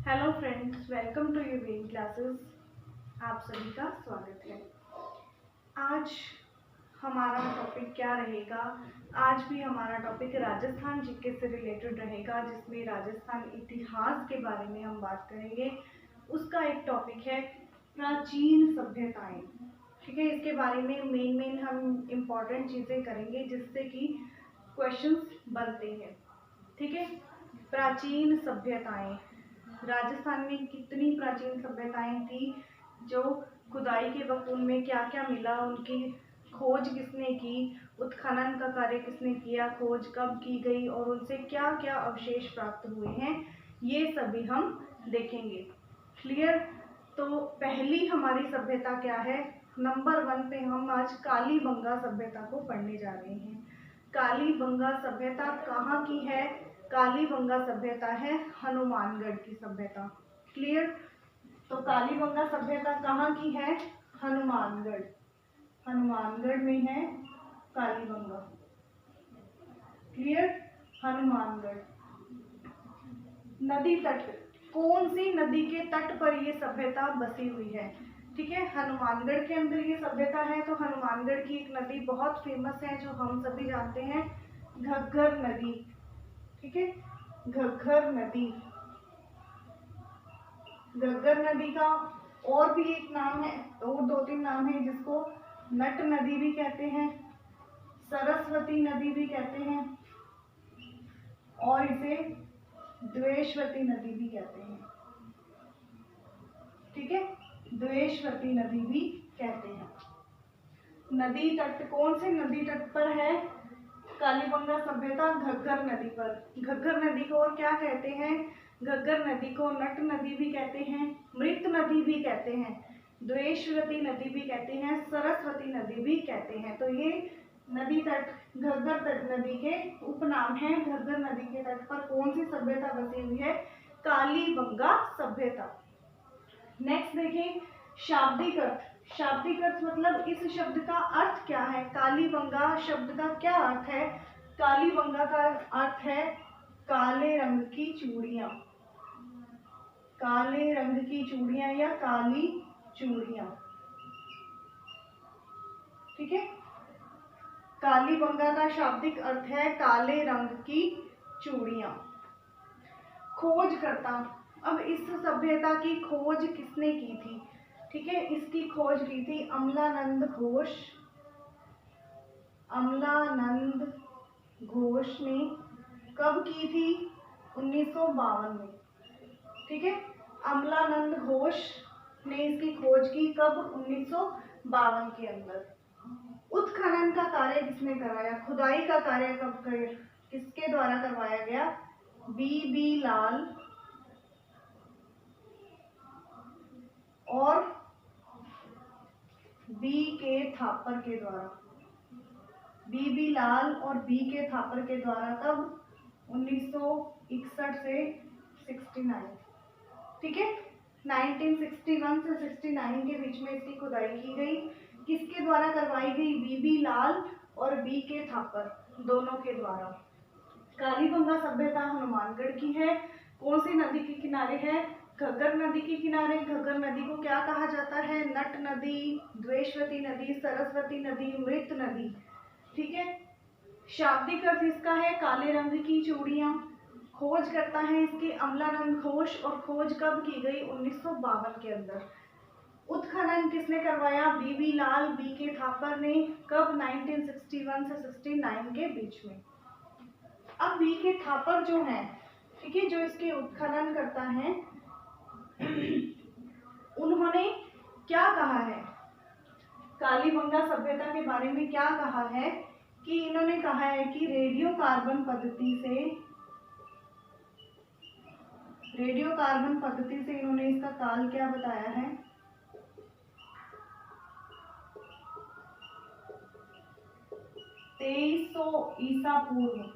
Hello friends, welcome to यूवीन classes. आप सभी का स्वागत है। आज हमारा टॉपिक क्या रहेगा? आज भी हमारा टॉपिक राजस्थान जीके से रिलेटेड रहेगा, जिसमें राजस्थान इतिहास के बारे में हम बात करेंगे। उसका एक टॉपिक है प्राचीन सभ्यताएं। ठीक है, इसके बारे में मेन हम इम्पॉर्टेंट चीज़ें करेंगे जिससे कि क्वेश्चंस बनते हैं। ठीक है, प्राचीन सभ्यताएं। राजस्थान में कितनी प्राचीन सभ्यताएं थी, जो खुदाई के वक्त उनमें क्या क्या मिला, उनकी खोज किसने की, उत्खनन का कार्य किसने किया, खोज कब की गई और उनसे क्या क्या अवशेष प्राप्त हुए हैं, ये सभी हम देखेंगे। क्लियर? तो पहली हमारी सभ्यता क्या है? नंबर 1 पे हम आज कालीबंगा सभ्यता को पढ़ने जा रहे हैं। कालीबंगा सभ्यता कहाँ की है? कालीबंगा सभ्यता है हनुमानगढ़ की सभ्यता। क्लियर? तो कालीबंगा सभ्यता कहाँ की है? हनुमानगढ़। हनुमानगढ़ में है कालीबंगा। क्लियर? हनुमानगढ़। नदी तट, कौन सी नदी के तट पर ये सभ्यता बसी हुई है? ठीक है, हनुमानगढ़ के अंदर ये सभ्यता है। तो हनुमानगढ़ की एक नदी बहुत फेमस है जो हम सभी जानते हैं, घग्गर नदी। ठीक है, घग्गर नदी। घग्गर नदी का और भी एक नाम है, और 2-3 नाम है, जिसको नट नदी भी कहते हैं, सरस्वती नदी भी कहते हैं और इसे द्वेषवती नदी भी कहते हैं। ठीक है, द्वेषवती नदी भी कहते हैं। नदी तट, कौन से नदी तट पर है कालीबंगा सभ्यता? घग्गर नदी पर। घग्गर नदी को और क्या कहते हैं? घग्गर नदी को नट नदी भी कहते हैं, मृत नदी भी कहते हैं, द्वेषवती नदी भी कहते हैं, सरस्वती नदी भी कहते हैं। तो ये नदी तट घग्गर तट नदी के उपनाम है। घग्गर नदी के तट पर कौन सी सभ्यता बसी हुई है? कालीबंगा सभ्यता। नेक्स्ट देखें, शाब्दिक अर्थ। शाब्दिक अर्थ मतलब इस शब्द का अर्थ क्या है? कालीबंगा शब्द का क्या अर्थ है? कालीबंगा का अर्थ है काले रंग की चूड़ियां। काले रंग की चूड़ियां या काली चूड़ियां। ठीक है, कालीबंगा का शाब्दिक अर्थ है काले रंग की चूड़ियां। खोजकर्ता, अब इस सभ्यता की खोज किसने की थी? ठीक है, इसकी खोज की थी अमलानंद घोष। अमलानंद घोष ने कब की थी? 1952 में। ठीक है, अमलानंद घोष ने इसकी खोज की कब? 1952 के अंदर। उत्खनन का कार्य किसने कराया? खुदाई का कार्य किसके द्वारा करवाया गया? बी लाल और बी के थापर के द्वारा। बी लाल और बी के थापर के द्वारा कब? 1961 से 69। ठीक है, 1961 से 69 के बीच में इसकी खुदाई की गई। किसके द्वारा करवाई गई? बी लाल और बी के थापर, दोनों के द्वारा। कालीबंगा सभ्यता हनुमानगढ़ की है। कौन सी नदी के किनारे है? घग्गर नदी के किनारे। घग्गर नदी को क्या कहा जाता है? नट नदी, द्वेषवती नदी, सरस्वती नदी, मृत नदी। ठीक है, शाब्दिक अर्थ इसका है काले रंग की चूड़ियां। खोज करता है इसके अमलानंद घोष और खोज कब की गई? 1952 के अंदर। उत्खनन किसने करवाया? बी लाल, बी के थापर ने। कब? 1961 से 69 के बीच में। अब बी के थापर जो है, ठीक है, जो इसके उत्खनन करता है, उन्होंने क्या कहा है कालीबंगा सभ्यता के बारे में? क्या कहा है कि इन्होंने कहा है कि रेडियो कार्बन पद्धति से इन्होंने इसका काल क्या बताया है? 2300 ईसा पूर्व।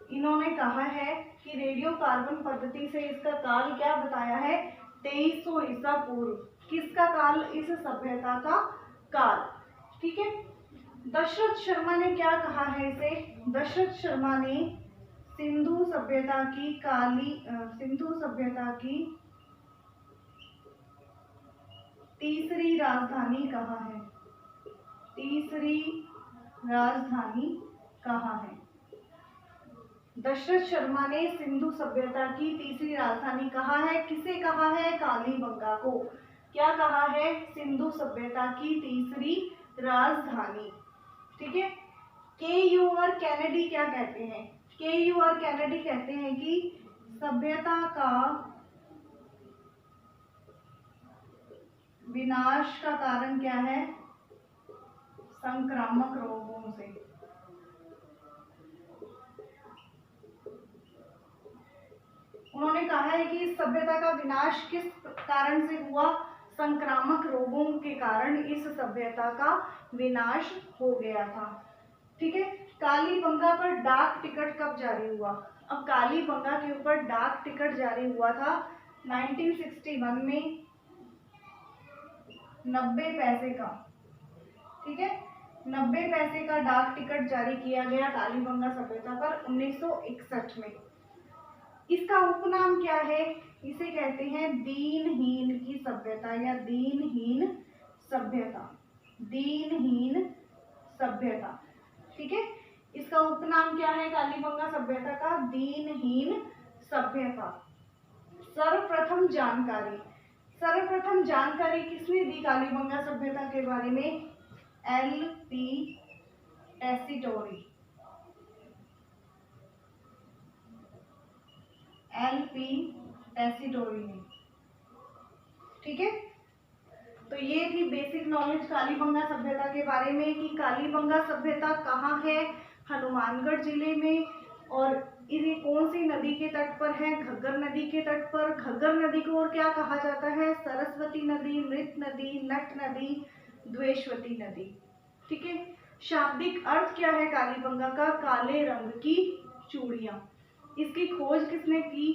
इन्होंने कहा है कि रेडियो कार्बन पद्धति से इसका काल क्या बताया है? 2300 ईसा पूर्व। किसका काल? इस सभ्यता का काल। ठीक है, दशरथ शर्मा ने क्या कहा है इसे? दशरथ शर्मा ने सिंधु सभ्यता की तीसरी राजधानी कहाँ है? तीसरी राजधानी कहाँ है? दशरथ शर्मा ने सिंधु सभ्यता की तीसरी राजधानी कहा है? किसे कहा है? कालीबंगा को। क्या कहा है? सिंधु सभ्यता की तीसरी राजधानी। ठीक है। केयू और कैनेडी क्या कहते हैं? केयू और कैनेडी कहते हैं कि सभ्यता का विनाश का कारण क्या है? संक्रामक रोगों से। उन्होंने कहा है कि इस सभ्यता का विनाश किस कारण से हुआ? संक्रामक रोगों के कारण इस सभ्यता का विनाश हो गया था। ठीक है। कालीबंगा पर डाक टिकट कब जारी हुआ? अब कालीबंगा के ऊपर डाक टिकट जारी हुआ था 1961 में 90 पैसे का। ठीक है। 90 पैसे का डाक टिकट जारी किया गया कालीबंगा सभ्यता पर 1961 में। इसका उपनाम क्या है? इसे कहते हैं दीनहीन की सभ्यता या दीनहीन सभ्यता। दीनहीन सभ्यता। ठीक है। इसका उपनाम क्या है कालीबंगा सभ्यता का? दीनहीन सभ्यता। सर्वप्रथम जानकारी किसने दी कालीबंगा सभ्यता के बारे में? एल.पी. टेसीटोरी। एल.पी. टेसीटोरी ने। ठीक है। तो ये थी बेसिक नॉलेज कालीबंगा सभ्यता के बारे में कि कालीबंगा सभ्यता कहाँ है? हनुमानगढ़ जिले में। और ये कौन सी नदी के तट पर है? घग्गर नदी के तट पर। घग्गर नदी को और क्या कहा जाता है? सरस्वती नदी, मृत नदी, नट नदी, द्वेषवती नदी। ठीक है। शाब्दिक अर्थ क्या है कालीबंगा का? काले रंग की चूड़ियां। इसकी खोज किसने की?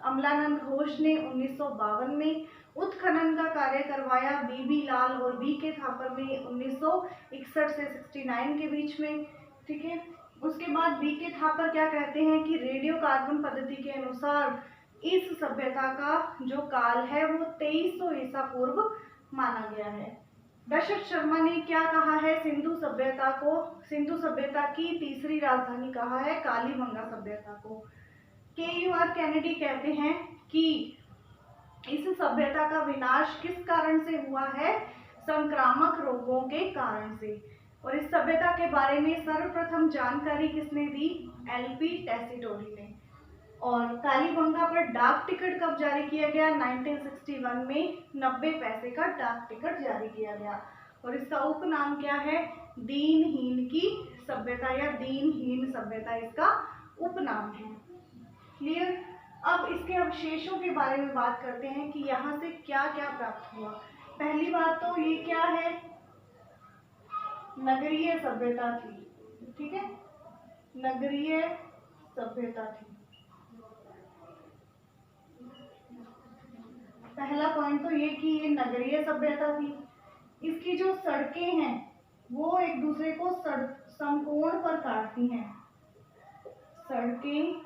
अमलानंद घोष ने 1952 में। उत्खनन का कार्य करवाया बीबी लाल और बी.के. थापर ने 1961 से 69 के बीच में। ठीक है। उसके बाद बी.के. थापर क्या कहते हैं कि रेडियो कार्बन पद्धति के अनुसार इस सभ्यता का जो काल है वो 2300 ईसा पूर्व माना गया है। दशरथ शर्मा ने क्या कहा है? सिंधु सभ्यता की तीसरी राजधानी कहा है कालीबंगा सभ्यता को। केयू और कैनेडी कहते हैं कि इस सभ्यता का विनाश किस कारण से हुआ है? संक्रामक रोगों के कारण से। और इस सभ्यता के बारे में सर्वप्रथम जानकारी किसने दी? एल.पी. टेसीटोरी ने। और कालीबंगा पर डाक टिकट कब जारी किया गया? 1961 में 90 पैसे का डाक टिकट जारी किया गया। और इसका उपनाम क्या है? दीनहीन की सभ्यता या दीनहीन सभ्यता इसका उपनाम है। क्लियर। अब इसके अवशेषों के बारे में बात करते हैं कि यहाँ से क्या क्या प्राप्त हुआ। पहली बात तो ये क्या है? नगरीय सभ्यता थी। ठीक है। नगरीय सभ्यता थी। पहला पॉइंट तो ये कि ये नगरीय सभ्यता थी। इसकी जो सड़कें हैं वो एक दूसरे को समकोण पर काटती हैं। सड़कें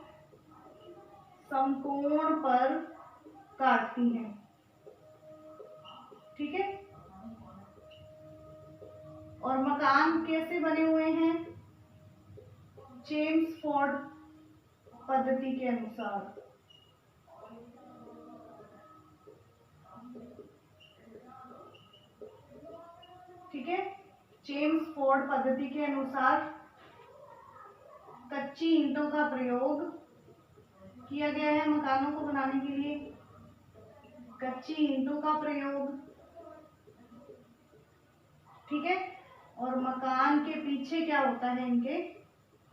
समकोण पर काटती हैं। ठीक है। और मकान कैसे बने हुए हैं? चेम्सफोर्ड पद्धति के अनुसार। ठीक है। चेम्सफोर्ड पद्धति के अनुसार कच्ची ईंटों का प्रयोग किया गया है मकानों को बनाने के लिए। कच्ची ईंटों का प्रयोग। ठीक है। और मकान के पीछे क्या होता है? इनके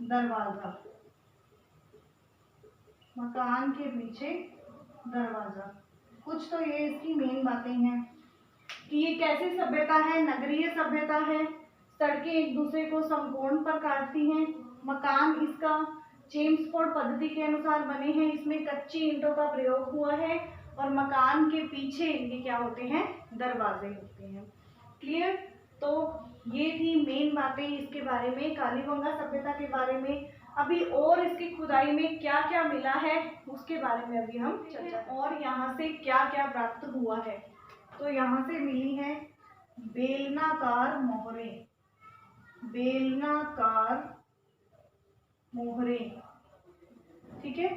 दरवाजा। मकान के पीछे दरवाजा। कुछ तो ये इसकी मेन बातें हैं कि ये कैसी सभ्यता है? नगरीय सभ्यता है। सड़कें एक दूसरे को समकोण पर काटती हैं। मकान इसका चेम्सफोर्ड पद्धति के अनुसार बने हैं। इसमें कच्ची ईंटों का प्रयोग हुआ है। और मकान के पीछे इनके क्या होते हैं? दरवाजे होते हैं। क्लियर। तो ये थी मेन बातें इसके बारे में, कालीबंगा सभ्यता के बारे में। अभी और इसकी खुदाई में क्या क्या मिला है उसके बारे में अभी हम चर्चा करें। और यहाँ से क्या क्या प्राप्त हुआ है, तो यहाँ से मिली है बेलनाकार मोहरें, बेलनाकार मोहरें, ठीक है।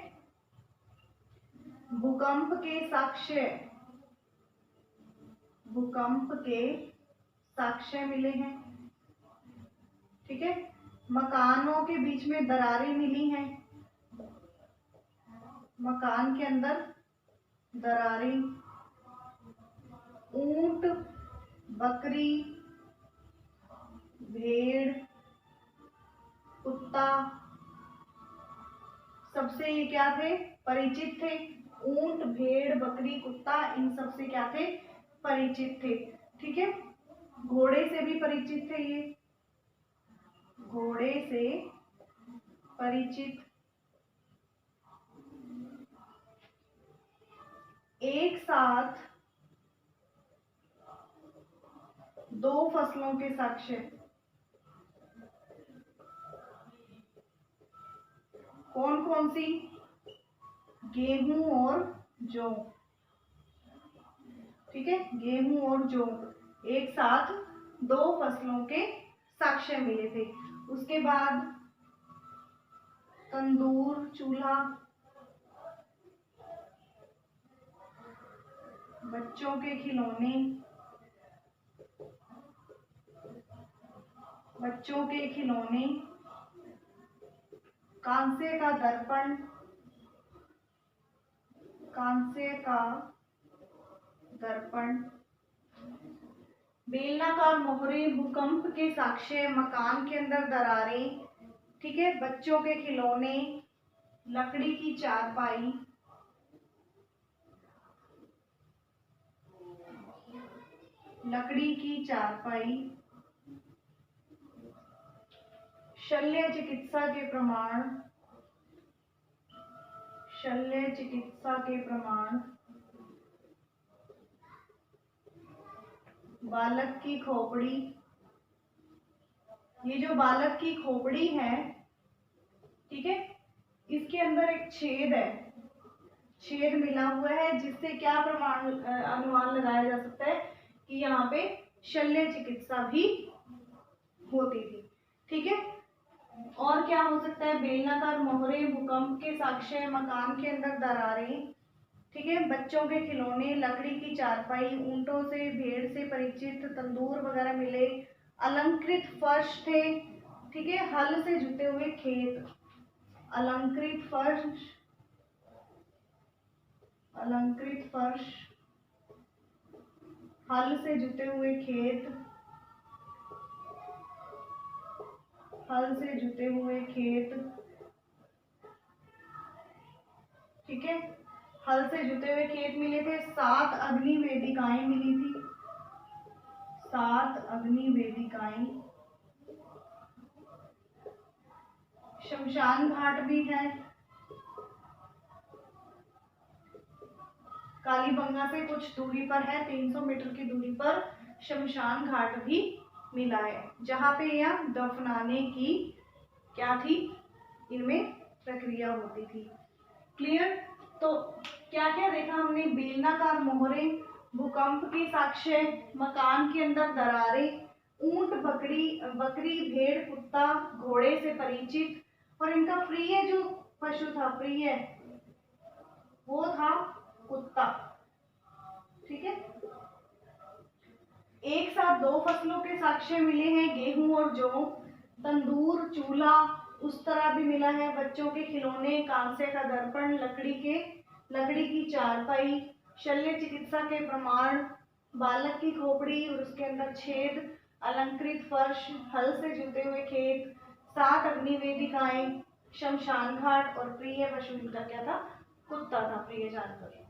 भूकंप के साक्ष्य, भूकंप के साक्ष्य मिले हैं, ठीक है। मकानों के बीच में दरारें मिली हैं, मकान के अंदर दरारें, ऊंट, बकरी, भेड़, कुत्ता, सबसे ये क्या थे, परिचित थे। ऊंट, भेड़, बकरी, कुत्ता, इन सब से क्या थे, परिचित थे, ठीक है। घोड़े से भी परिचित थे ये, घोड़े से परिचित। एक साथ दो फसलों के साक्ष्य, कौन कौन सी, गेहूं और जौ, ठीक है। गेहूं और जौ एक साथ दो फसलों के साक्ष्य मिले थे। उसके बाद तंदूर, चूल्हा, बच्चों के खिलौने, बच्चों के खिलौने, कांसे का दर्पण, कांसे का दर्पण, बेलनाकार मोहरें, भूकंप के साक्ष्य, मकान के अंदर दरारें, ठीक है। बच्चों के खिलौने, लकड़ी की चारपाई, लकड़ी की चारपाई, शल्य चिकित्सा के प्रमाण, शल्य चिकित्सा के प्रमाण, बालक की खोपड़ी, ये जो बालक की खोपड़ी है, ठीक है, इसके अंदर एक छेद है, छेद मिला हुआ है, जिससे क्या प्रमाण अनुमान लगाया जा सकता है कि यहाँ पे शल्य चिकित्सा भी होती थी, ठीक है। और क्या हो सकता है, बेलनाकार मोहरें, भूकंप के साक्ष्य, मकान के अंदर दरारें, ठीक है। बच्चों के खिलौने, लकड़ी की चारपाई, ऊंटों से, भेड़ से परिचित, तंदूर वगैरह मिले, अलंकृत फर्श थे, ठीक है। हल से जुते हुए खेत, अलंकृत फर्श, अलंकृत फर्श, हल से जुते हुए खेत, हल से जुते हुए खेत, ठीक है। हल से जुते हुए खेत मिले थे। 7 अग्नि वेदिकाएं मिली थी, 7 अग्नि वेदिकाएं। शमशान घाट भी है, कालीबंगा से कुछ दूरी पर है, 300 मीटर की दूरी पर शमशान घाट भी मिला है, जहाँ पे यह दफनाने की क्या थी, इनमें प्रक्रिया होती थी। क्लियर। तो क्या क्या देखा हमने, बेलनाकार मोहरें, भूकंप की साक्ष्य, मकान के अंदर दरारें, ऊंट, बकरी, भेड़, कुत्ता, घोड़े से परिचित, और इनका प्रिय जो पशु था, प्रिय, वो था कुत्ता, ठीक है। एक साथ दो फसलों के साक्ष्य मिले हैं, गेहूं और जौ, तंदूर, चूल्हा उस तरह भी मिला है, बच्चों के खिलौने, कांसे का दर्पण, लकड़ी की चारपाई, शल्य चिकित्सा के प्रमाण, बालक की खोपड़ी और उसके अंदर छेद, अलंकृत फर्श, हल से जुते हुए खेत, 7 अग्नि वेदिकाएं, शमशान घाट, और प्रिय पशु इनका क्या था, कुत्ता था, प्रिय जानवर।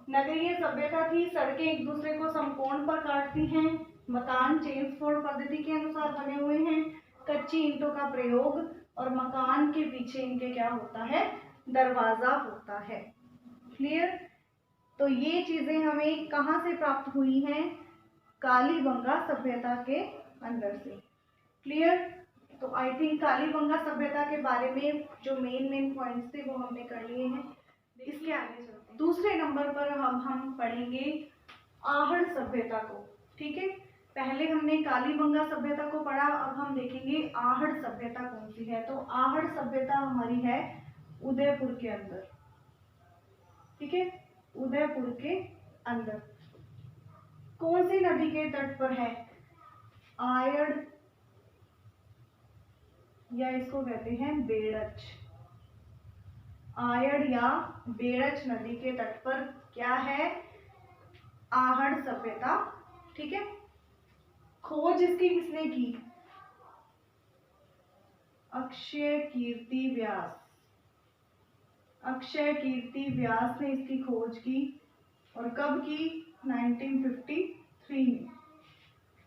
नगरीय सभ्यता थी, सड़कें एक दूसरे को समकोण पर काटती हैं, मकान चेंसफोर्ड पद्धति के अनुसार बने हुए हैं, कच्ची ईंटों का प्रयोग, और मकान के पीछे इनके क्या होता है, दरवाजा होता है। क्लियर। तो ये चीजें हमें कहाँ से प्राप्त हुई हैं, कालीबंगा सभ्यता के अंदर से। क्लियर। तो आई थिंक कालीबंगा सभ्यता के बारे में जो मेन पॉइंट्स थे वो हमने कर लिए हैं। इसके आगे चलते हैं। दूसरे नंबर पर हम पढ़ेंगे आहड़ सभ्यता को। ठीक है, पहले हमने कालीबंगा सभ्यता को पढ़ा, अब हम देखेंगे आहड़ सभ्यता कौन सी है। तो आहड़ सभ्यता हमारी है उदयपुर के अंदर। ठीक है, उदयपुर के अंदर कौन सी नदी के तट पर है? आयड़, या इसको कहते हैं बेड़च। आयड़ या बेड़च नदी के तट पर क्या है? आहड़ सभ्यता। ठीक है, खोज इसकी किसने की? अक्षय कीर्ति व्यास। अक्षय कीर्ति व्यास ने इसकी खोज की, और कब की? 1953 में।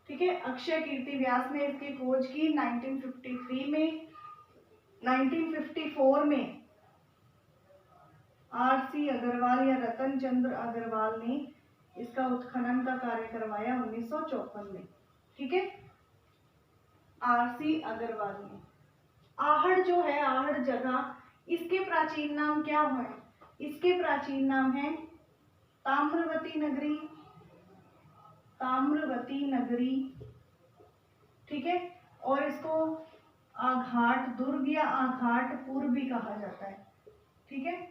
ठीक है, अक्षय कीर्ति व्यास ने इसकी खोज की 1953 में। 1954 में आर.सी. अग्रवाल या रतन चंद्र अग्रवाल ने इसका उत्खनन का कार्य करवाया 1954 में। ठीक है, आर.सी. अग्रवाल ने। आहड़ जो है, आहड़ जगह, इसके प्राचीन नाम क्या है? इसके प्राचीन नाम है ताम्रवती नगरी। ताम्रवती नगरी। ठीक है, और इसको आघाट दुर्ग या आघाटपुर भी कहा जाता है। ठीक है,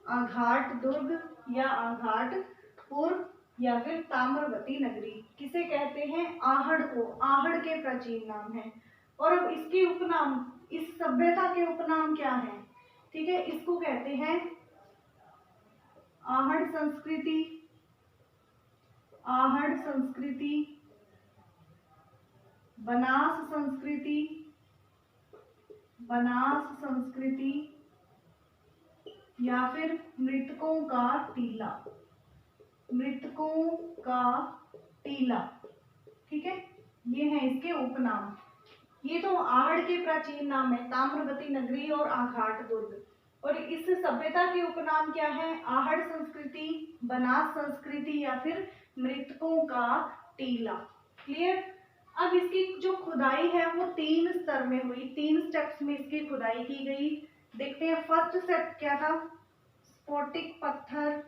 आघाट दुर्ग या आघाटपुर या फिर ताम्रवती नगरी किसे कहते हैं? आहड़ को। आहड़ के प्राचीन नाम है। और अब इसके उपनाम, इस सभ्यता के उपनाम क्या है? ठीक है, इसको कहते हैं आहड़ संस्कृति। आहड़ संस्कृति, बनास संस्कृति, बनास संस्कृति, या फिर मृतकों का टीला। मृतकों का टीला। ठीक है, ये है इसके उपनाम। ये तो आहड़ के प्राचीन नाम है, ताम्रवती नगरी और आघाट दुर्ग। और इस सभ्यता के उपनाम क्या है? आहड़ संस्कृति, बनास संस्कृति, या फिर मृतकों का टीला। क्लियर? अब इसकी जो खुदाई है वो 3 स्तर में हुई, 3 स्टेप्स में इसकी खुदाई की गई। देखते हैं फर्स्ट स्टेप क्या था? स्फोटिक पत्थर।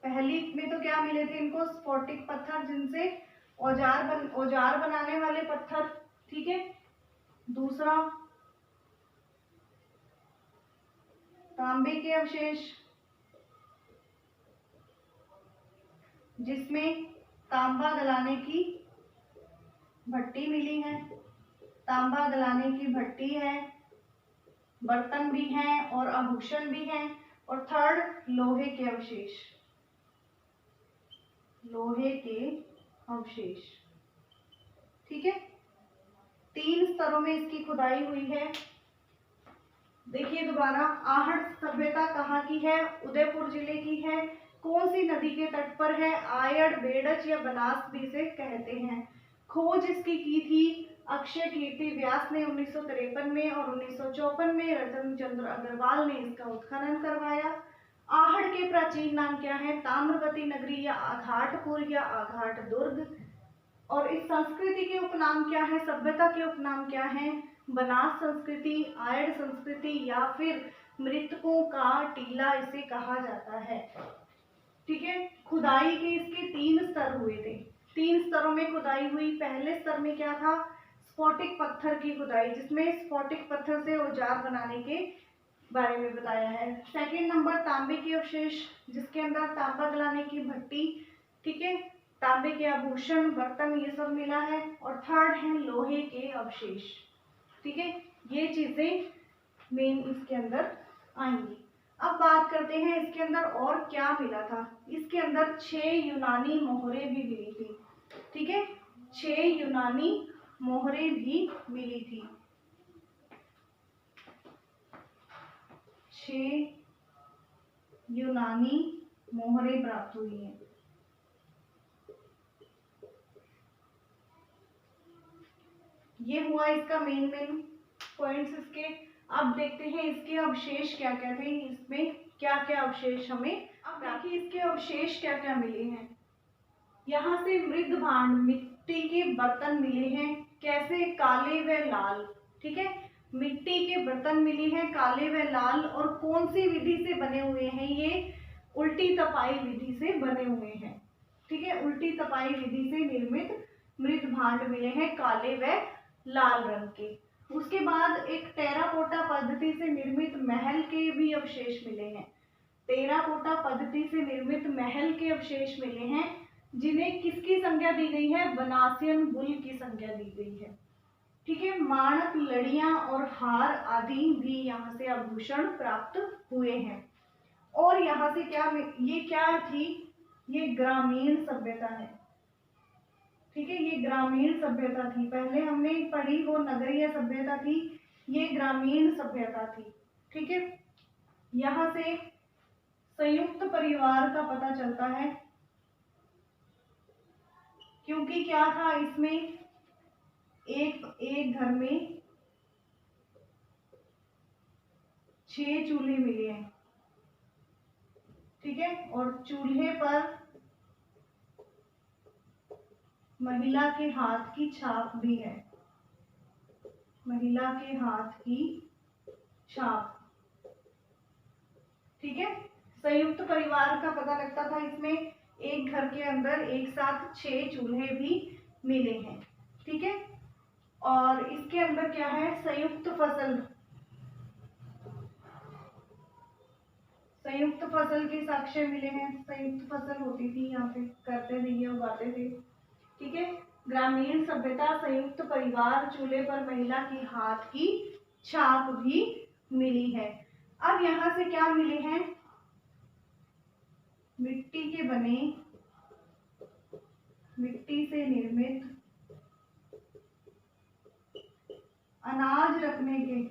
पहली में तो क्या मिले थे इनको? स्फोटिक पत्थर, जिनसे औजार बनाने वाले पत्थर। ठीक है, दूसरा तांबे के अवशेष, जिसमें तांबा गलाने की भट्टी मिली है। तांबा गलाने की भट्टी है, बर्तन भी हैं और आभूषण भी हैं। और थर्ड लोहे के अवशेष। लोहे के अवशेष। ठीक है, 3 स्तरों में इसकी खुदाई हुई है। देखिए दोबारा, आहड़ सभ्यता कहाँ की है? उदयपुर जिले की है। कौन सी नदी के तट पर है? आयड़, बेड़च या बनास भी इसे कहते हैं। खोज इसकी की थी अक्षय कीर्ति व्यास ने 1953 में, और 1954 में रतन चंद्र अग्रवाल ने इसका उत्खनन करवाया। आहड़ के प्राचीन नाम क्या है? ताम्रवती नगरी या आघाटपुर या आघाट दुर्ग। और इस संस्कृति के उपनाम क्या है? सभ्यता के उपनाम क्या है? बनास संस्कृति, आयड़ संस्कृति, या फिर मृतकों का टीला इसे कहा जाता है। ठीक है, खुदाई के इसके 3 स्तर हुए थे। 3 स्तरों में खुदाई हुई। पहले स्तर में क्या था? स्फोटिक पत्थर की खुदाई, जिसमें स्फोटिक पत्थर से औजार बनाने के बारे में बताया है। सेकंड नंबर तांबे के अवशेष, जिसके अंदर तांबा गलाने की भट्टी, ठीक है, तांबे के आभूषण, बर्तन, ये सब मिला है। और थर्ड है लोहे के अवशेष। ठीक है, ये चीजें मेन इसके अंदर आएंगी। अब बात करते हैं इसके अंदर और क्या मिला था। इसके अंदर 6 यूनानी मोहरें भी मिली थी। ठीक है, 6 यूनानी मोहरें भी मिली थी। 6 यूनानी मोहरें प्राप्त हुई हैं। ये हुआ इसका मेन पॉइंट्स इसके। अब देखते हैं इसके अवशेष क्या क्या थे, इसमें क्या क्या अवशेष हमें अब देखिए इसके अवशेष क्या क्या मिले हैं। यहाँ से मृद भांड मिट्टी के बर्तन मिले हैं, कैसे, काले व लाल। ठीक है, मिट्टी के बर्तन मिले हैं काले व लाल, और कौन सी विधि से बने हुए हैं ये, उल्टी तपाई विधि से बने हुए हैं। ठीक है, उल्टी तपाई विधि से निर्मित मृद भांड मिले हैं काले व लाल रंग के। उसके बाद एक टेराकोटा पद्धति से निर्मित महल के भी अवशेष मिले हैं। टेराकोटा पद्धति से निर्मित महल के अवशेष मिले हैं, जिन्हें किसकी संज्ञा दी गई है, बनासियन बुल की संज्ञा दी गई है। ठीक है, माणक, लड़ियां और हार आदि भी यहाँ से आभूषण प्राप्त हुए हैं। और यहाँ से क्या, ये क्या थी, ये ग्रामीण सभ्यता है। ठीक है, ये ग्रामीण सभ्यता थी। पहले हमने पढ़ी वो नगरीय सभ्यता थी, ये ग्रामीण सभ्यता थी। ठीक है, यहाँ से संयुक्त परिवार का पता चलता है, क्योंकि क्या था इसमें, एक घर में 6 चूल्हे मिले हैं। ठीक है, और चूल्हे पर महिला के हाथ की छाप भी है, महिला के हाथ की छाप। ठीक है, संयुक्त परिवार का पता लगता था इसमें, एक घर के अंदर एक साथ 6 चूल्हे भी मिले हैं। ठीक है, और इसके अंदर क्या है, संयुक्त फसल, संयुक्त फसल के साक्ष्य मिले हैं। संयुक्त फसल होती थी, यहाँ पे करते थे, ये उगाते थे। ठीक है, ग्रामीण सभ्यता, संयुक्त परिवार, चूल्हे पर महिला की हाथ की छाप भी मिली है। अब यहाँ से क्या मिले हैं, मिट्टी के बने, मिट्टी से निर्मित अनाज रखने के,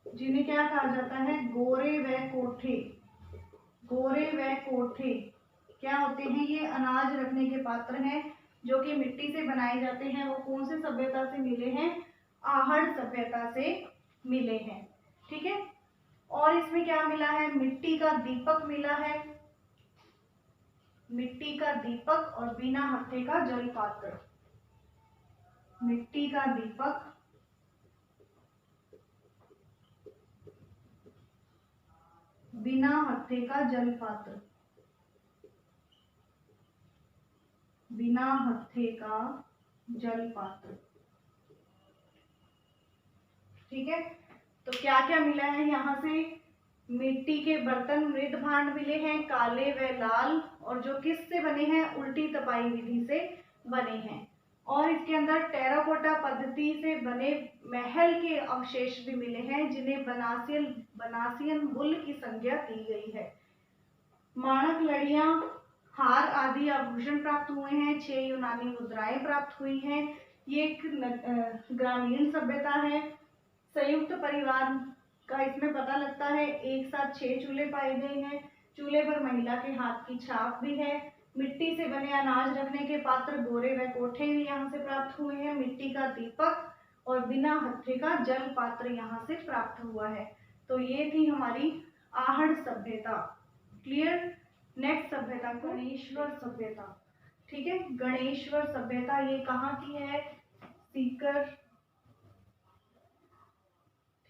जिन्हें क्या कहा जाता है, गोरे व कोठे। गोरे व कोठे क्या होते हैं, ये अनाज रखने के पात्र हैं, जो कि मिट्टी से बनाए जाते हैं। वो कौन से सभ्यता से मिले हैं, आहड़ सभ्यता से मिले हैं। ठीक है, और इसमें क्या मिला है, मिट्टी का दीपक मिला है, मिट्टी का दीपक और बिना हत्थे का जल पात्र। मिट्टी का दीपक, बिना हत्थे का जल पात्र, बिना हत्थे का जल पात्र। ठीक है, तो क्या क्या मिला है यहाँ से, मिट्टी के बर्तन, मृद भांड मिले हैं काले व लाल, और जो किस से बने हैं, उल्टी तपाई विधि से बने हैं। और इसके अंदर टेराकोटा पद्धति से बने महल के अवशेष भी मिले हैं, जिन्हें बनासियन बुल की संज्ञा दी गई है। माणक, लड़ियां, हार आदि आभूषण प्राप्त हुए हैं। 6 यूनानी मुद्राएं प्राप्त हुई हैं। ये एक ग्रामीण सभ्यता है। संयुक्त परिवार का इसमें पता लगता है, एक साथ 6 चूल्हे पाए गए हैं। चूल्हे पर महिला के हाथ की छाप भी है। मिट्टी से बने अनाज रखने के पात्र, गोरे व कोठे भी यहाँ से प्राप्त हुए हैं। मिट्टी का दीपक और बिना हत्थे का जल पात्र यहाँ से प्राप्त हुआ है। तो ये थी हमारी आहड़ सभ्यता। क्लियर। नेक्स्ट सभ्यता, गणेश्वर सभ्यता। ठीक है, गणेश्वर सभ्यता ये कहाँ की है, सीकर।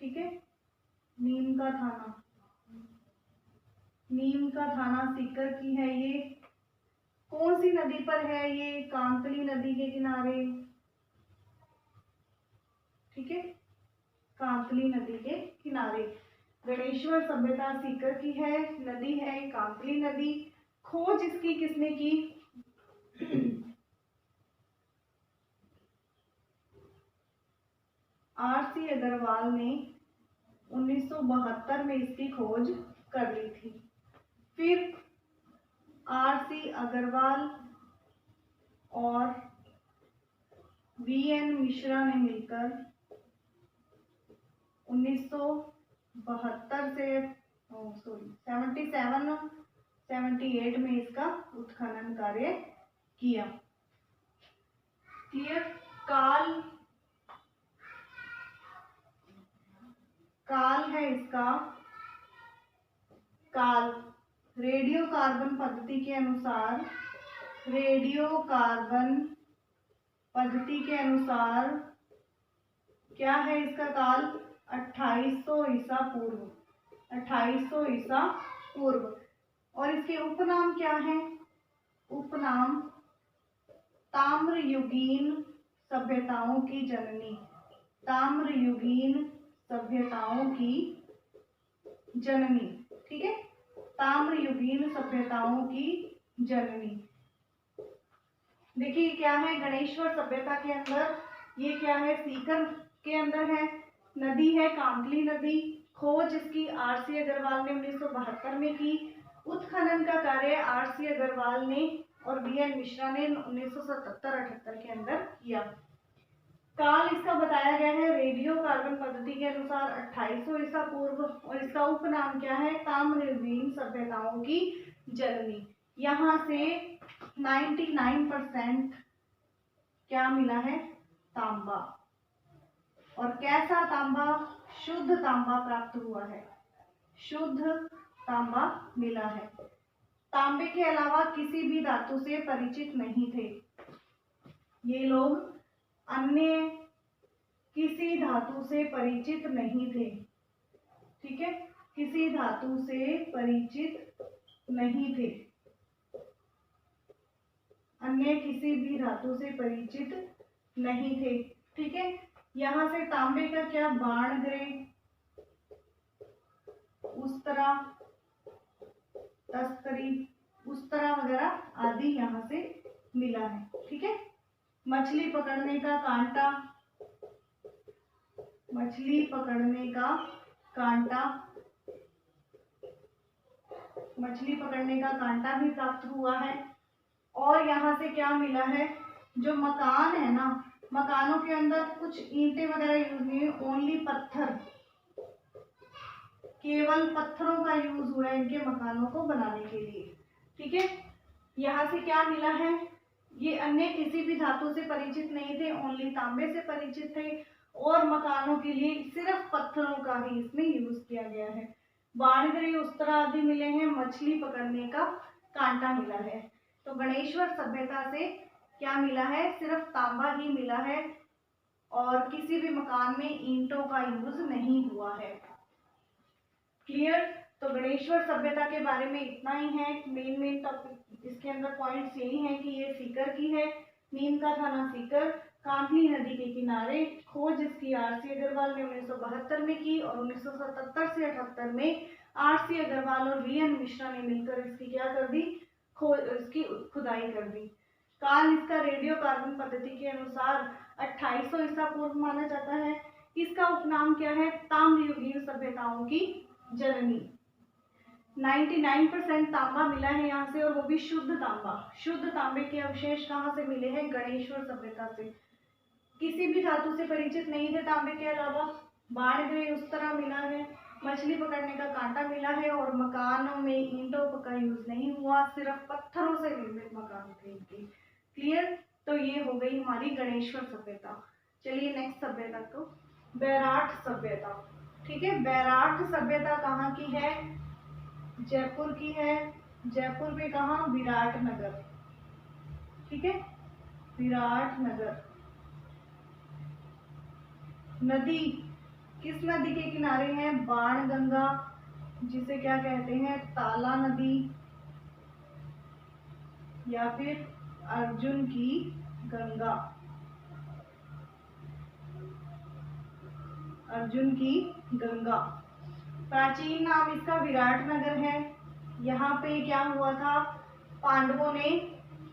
ठीक है, नीम का थाना, नीम का थाना सीकर की है। ये कौन सी नदी पर है, ये कांतली नदी के किनारे। ठीक है, कांतली नदी के किनारे गणेश्वर सभ्यता सीकर की है। नदी है कांतली नदी। खोज इसकी किसने की, आर.सी. अग्रवाल ने 1972 में इसकी खोज कर ली थी। फिर आर.सी. अग्रवाल और वी.एन. मिश्रा ने मिलकर 1972 से 78 में इसका उत्खनन कार्य किया। क्लियर। काल काल है इसका, काल रेडियो कार्बन पद्धति के अनुसार, रेडियो कार्बन पद्धति के अनुसार क्या है इसका काल, 2800 ईसा पूर्व, 2800 ईसा पूर्व। और इसके उपनाम क्या है, उपनाम ताम्रयुगीन सभ्यताओं की जननी, ताम्रयुगीन सभ्यताओं की जननी, ठीक है, ताम्रयुगीन सभ्यताओं की जननी। देखिए क्या है, गणेश्वर सभ्यता के अंदर ये क्या है, सीकर के अंदर है, नदी है कांकली नदी। खोज इसकी आर.सी. अग्रवाल ने 1972 में की। उत्खनन का कार्य आर.सी. अग्रवाल ने और बी.एन. मिश्रा ने 1977-78 के अंदर किया। काल इसका बताया गया है रेडियो कार्बन पद्धति के अनुसार 2800 ईसा पूर्व, और इसका उपनाम क्या है, ताम्रयुगीन सभ्यताओं की जननी। यहाँ से 99% क्या मिला है, तांबा। और कैसा तांबा, शुद्ध तांबा प्राप्त हुआ है, शुद्ध तांबा मिला है। तांबे के अलावा किसी भी धातु से परिचित नहीं थे ये लोग, अन्य किसी धातु से परिचित नहीं थे, ठीक है, किसी धातु से परिचित नहीं थे, अन्य किसी भी धातु से परिचित नहीं थे, ठीक है। यहाँ से तांबे का क्या, बाण ग्रह, उस्तरा, तस्तरी, उस्तरा वगैरह आदि यहाँ से मिला है, ठीक है। मछली पकड़ने का कांटा, मछली पकड़ने का कांटा, मछली पकड़ने का कांटा भी प्राप्त हुआ है। और यहाँ से क्या मिला है, जो मकान है ना, मकानों के अंदर कुछ ईंटें वगैरह यूज नहीं, ओनली पत्थर, केवल पत्थरों का यूज हुआ है इनके मकानों को बनाने के लिए, ठीक है। यहाँ से क्या मिला है, ये अन्य किसी भी धातु से परिचित नहीं थे, ओनली तांबे से परिचित थे, और मकानों के लिए सिर्फ पत्थरों का ही इसमें यूज किया गया है। बाणगरी, उस्तरा आदि मिले हैं, मछली पकड़ने का कांटा मिला है। तो गणेश्वर सभ्यता से क्या मिला है, सिर्फ तांबा ही मिला है, और किसी भी मकान में ईंटों का यूज नहीं हुआ है। क्लियर। तो गणेश्वर सभ्यता के बारे में इतना ही है। मेन टॉपिक इसके अंदर पॉइंट्स यही हैं कि ये सीकर की है, नीम का थाना सीकर, कांकली नदी के किनारे। खोज इसकी आर.सी. अग्रवाल ने 1972 में की, और 1977 से 78 में आर.सी. अग्रवाल और बी.एन. मिश्रा ने मिलकर इसकी क्या कर दी, इसकी खुदाई कर दी। काल इसका रेडियो कार्बन पद्धति के अनुसार 2800 ईसा पूर्व माना जाता है। इसका उपनाम क्या है, ताम्रयुगीन सभ्यताओं की जननी। 99% तांबा मिला है यहाँ से, और वो भी शुद्ध तांबा। शुद्ध तांबे के अवशेष कहाँ से मिले हैं, गणेश्वर सभ्यता से। किसी भी धातु से परिचित नहीं थे तांबे के अलावा। बाणगृह उस तरह मिला है, मछली पकड़ने का कांटा मिला है, और मकानों में ईंटों का यूज नहीं हुआ, सिर्फ पत्थरों से निर्मित मकान थे इनके। क्लियर। तो ये हो गई हमारी गणेश्वर सभ्यता। चलिए नेक्स्ट सभ्यता को, बैराठ सभ्यता। ठीक है, बैराठ सभ्यता कहाँ की है, जयपुर की है। जयपुर में कहाँ, विराटनगर। ठीक है, विराटनगर। नदी किस नदी के किनारे है, बाणगंगा, जिसे क्या कहते हैं, ताला नदी, या फिर अर्जुन की गंगा। अर्जुन की गंगा। प्राचीन नाम इसका विराटनगर है। यहाँ पे क्या हुआ था, पांडवों ने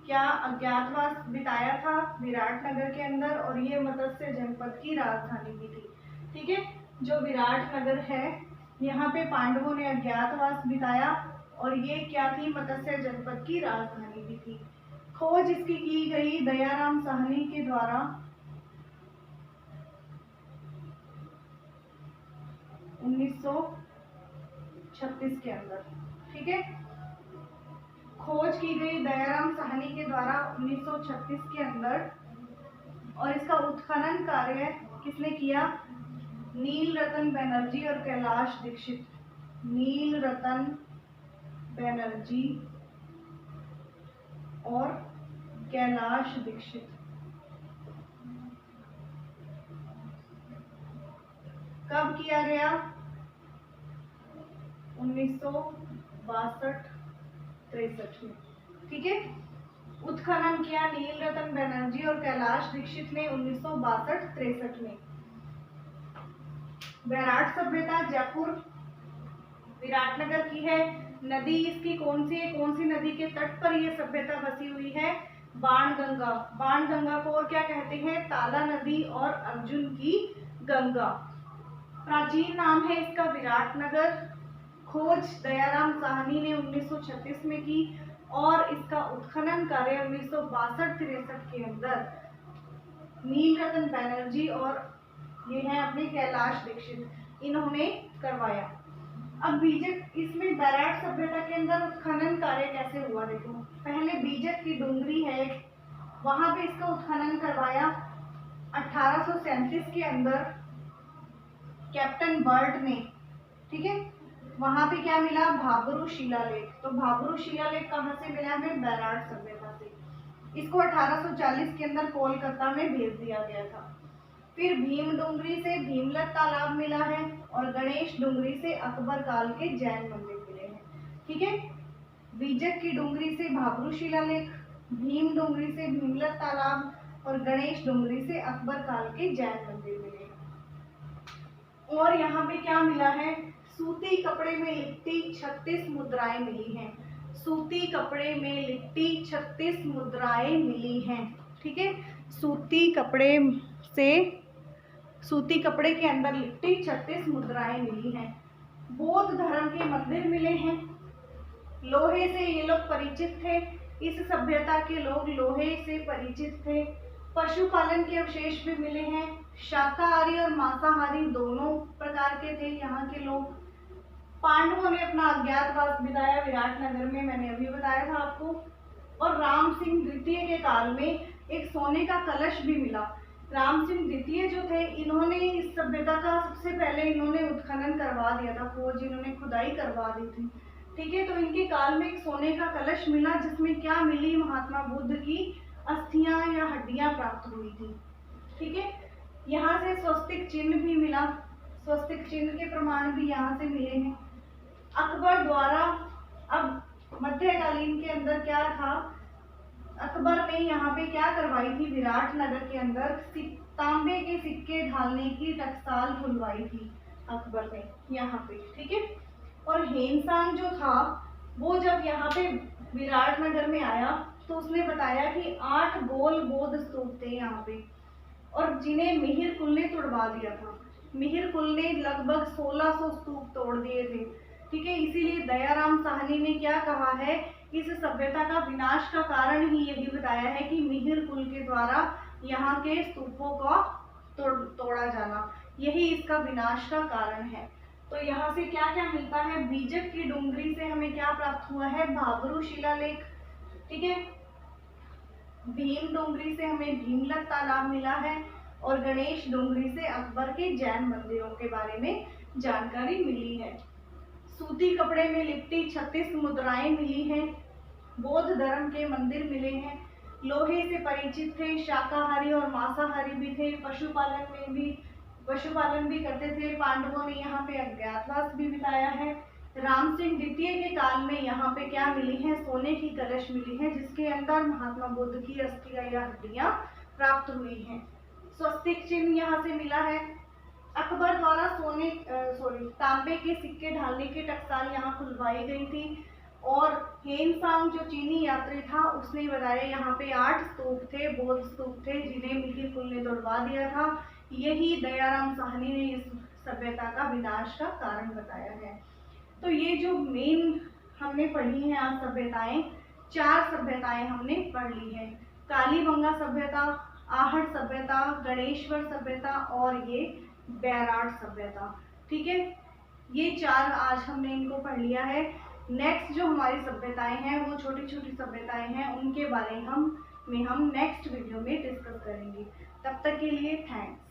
क्या अज्ञातवास बिताया था विराटनगर के अंदर, और ये मत्स्य जनपद की राजधानी भी थी। ठीक है, जो विराटनगर है यहाँ पे पांडवों ने अज्ञातवास बिताया, और ये क्या थी, मत्स्य जनपद की राजधानी भी थी। खोज इसकी की गई दयाराम साहनी के द्वारा 1936 के अंदर। ठीक है, खोज की गई दयाराम साहनी के द्वारा 1936 के अंदर, और इसका उत्खनन कार्य किसने किया, नील रतन बनर्जी और कैलाश दीक्षित। नील रतन बनर्जी और कैलाश दीक्षित। कब किया गया? 1962-63 में। ठीक है, उत्खनन किया नील रतन बनर्जी और कैलाश दीक्षित ने 1962-63 में। बैराट सभ्यता जयपुर विराटनगर की है। नदी इसकी कौन सी है? कौन सी नदी के तट पर यह सभ्यता बसी हुई है? बाणगंगा। बाणगंगा को और क्या कहते हैं? ताला नदी और अर्जुन की गंगा। प्राचीन नाम है इसका विराटनगर। खोज दयाराम साहनी ने 1936 में की और इसका उत्खनन कार्य 1962-63 के अंदर नील रतन बनर्जी और ये है अपने कैलाश दीक्षित, इन्होंने करवाया। अब बीजक, इसमें बैराट सभ्यता के अंदर उत्खनन कार्य कैसे हुआ देखो। पहले बीजक की डूंगरी है, वहां पे इसका उत्खनन करवाया 1837 के अंदर कैप्टन बर्ट ने। ठीक है, वहां पे क्या मिला? भाबरू शिलालेख। तो भाबरू शिलालेख कहाँ से मिला हमें? बैराट सभ्यता से। इसको 1840 के अंदर कोलकाता में भेज दिया गया था। फिर भीम डूंगरी से भीमलत तालाब मिला है और गणेश डूंगरी से अकबर काल के जैन मंदिर मिले हैं। ठीक है, बीजक की डूंगरी से भाबरू शिलालेख, भीम डूंगरी से भीमलत तालाब और गणेश डूंगरी से अकबर काल के जैन मंदिर मिले हैं। और यहाँ पे क्या मिला है? सूती कपड़े में लिपटी 36 मुद्राएं मिली हैं। सूती कपड़े में लिपटी 36 मुद्राएं मिली हैं। ठीक है, सूती कपड़े के अंदर लिपटी 36 मुद्राएं मिली हैं। बौद्ध धर्म के मंदिर मिले हैं। लोहे से ये लोग परिचित थे। इस सभ्यता के लोग लोहे से परिचित थे। पशुपालन के अवशेष भी मिले हैं। शाकाहारी और मांसाहारी दोनों प्रकार के थे यहाँ के लोग। पांडवों ने अपना अज्ञातवास बिताया विराटनगर में, मैंने अभी बताया था आपको। और राम सिंह द्वितीय के काल में एक सोने का कलश भी मिला। राम सिंह द्वितीय जो थे, इन्होंने इस सभ्यता का सबसे पहले इन्होंने उत्खनन करवा दिया था, खोज इन्होंने खुदाई करवा दी थी। ठीक है, तो इनके काल में एक सोने का कलश मिला जिसमें क्या मिली? महात्मा बुद्ध की अस्थियां या हड्डियां प्राप्त हुई थी। ठीक है, यहाँ से स्वस्तिक चिन्ह भी मिला। स्वस्तिक चिन्ह के प्रमाण भी यहाँ से मिले हैं अकबर द्वारा। अब मध्यकालीन के अंदर क्या था? अकबर ने यहाँ पे क्या करवाई थी? विराटनगर के अंदर तांबे के सिक्के ढालने की टकसाल खुलवाई थी अकबर ने यहाँ पे। ठीक है, और हेनसांग जो था वो जब यहाँ पे विराटनगर में आया तो उसने बताया कि 8 गोल बौद्ध स्तूप थे यहाँ पे, और जिन्हें मिहिर कुल ने तोड़वा दिया था। मिहिर कुल ने लगभग 1600 स्तूप तोड़ दिए थे। ठीक है, इसीलिए दयाराम साहनी ने क्या कहा है? इस सभ्यता का विनाश का कारण ही यही बताया है कि मिहिर कुल के द्वारा यहाँ के स्तूपों का तोड़ा जाना, यही इसका विनाश का कारण है। तो यहाँ से क्या क्या मिलता है? बीजक की डूंगरी से हमें क्या प्राप्त हुआ है? भाबरू शिलालेख। ठीक है, भीम डूंगरी से हमें भीमलत तालाब मिला है और गणेश डूंगरी से अकबर के जैन मंदिरों के बारे में जानकारी मिली है। सूती कपड़े में लिपटी 36 मुद्राएं मिली हैं। बौद्ध धर्म के मंदिर मिले हैं। लोहे से परिचित थे। शाकाहारी और मांसाहारी भी थे। पशुपालन भी करते थे। पांडवों ने यहाँ पे अज्ञातवास भी बिताया है। राम सिंह द्वितीय के काल में यहाँ पे क्या मिली है? सोने की कलश मिली है जिसके अंदर महात्मा बुद्ध की अस्थियां या हड्डियां प्राप्त हुई हैं। स्वस्तिक चिन्ह यहाँ से मिला है। अकबर द्वारा तांबे के सिक्के ढालने की टकसाल यहाँ खुलवाई गई थी। और हेनसांग जो चीनी यात्री था उसने बताया यहाँ पे 8 स्तूप थे, बौद्ध स्तूप थे, जिन्हें मिहिर कुल ने तोड़वा दिया था। यही दयाराम साहनी ने इस सभ्यता का विनाश का कारण बताया है। तो ये जो मेन हमने पढ़ी है आज सभ्यताएं, 4 सभ्यताएं हमने पढ़ ली है। कालीबंगा सभ्यता, आहट सभ्यता, गणेश्वर सभ्यता और ये बैराट सभ्यता। ठीक है, ये 4 आज हमने इनको पढ़ लिया है। नेक्स्ट जो हमारी सभ्यताएं हैं वो छोटी छोटी सभ्यताएं हैं, उनके बारे में हम नेक्स्ट वीडियो में डिस्कस करेंगे। तब तक के लिए थैंक्स।